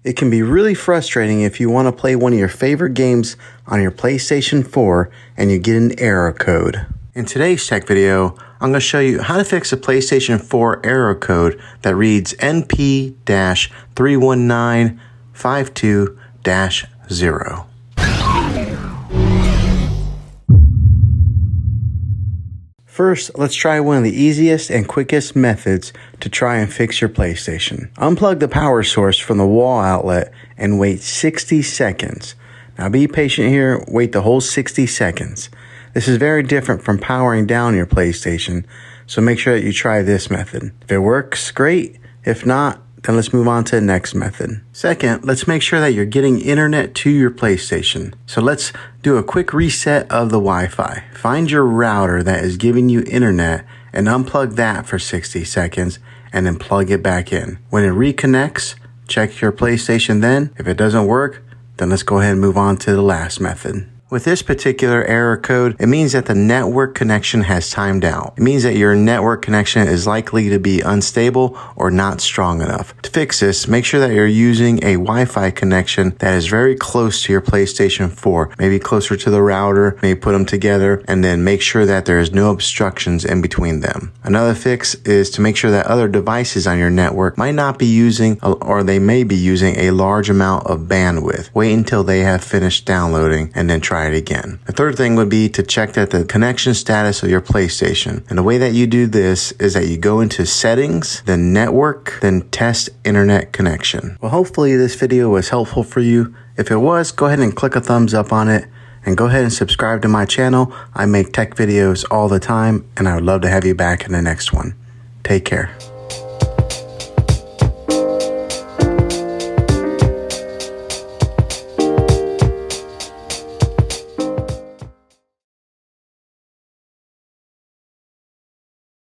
It can be really frustrating if you want to play one of your favorite games on your PlayStation 4 and you get an error code. In today's tech video, I'm going to show you how to fix a PlayStation 4 error code that reads NP-31952-0. First, let's try one of the easiest and quickest methods to try and fix your PlayStation. Unplug the power source from the wall outlet and wait 60 seconds. Now be patient here, wait the whole 60 seconds. This is very different from powering down your PlayStation, so make sure that you try this method. If it works, great. If not, then let's move on to the next method. Second, let's make sure that you're getting internet to your PlayStation. So let's do a quick reset of the Wi-Fi. Find your router that is giving you internet and unplug that for 60 seconds and then plug it back in. When it reconnects, check your PlayStation then. If it doesn't work, then let's go ahead and move on to the last method. With this particular error code, it means that the network connection has timed out. It means that your network connection is likely to be unstable or not strong enough. To fix this, make sure that you're using a Wi-Fi connection that is very close to your PlayStation 4, maybe closer to the router, maybe put them together, and then make sure that there is no obstructions in between them. Another fix is to make sure that other devices on your network might not be using, or they may be using, a large amount of bandwidth. Wait until they have finished downloading and then try it again. The third thing would be to check that the connection status of your PlayStation. And the way that you do this is that you go into settings, then network, then test internet connection. Well, hopefully this video was helpful for you. If it was, go ahead and click a thumbs up on it and go ahead and subscribe to my channel. I make tech videos all the time and I would love to have you back in the next one. Take care.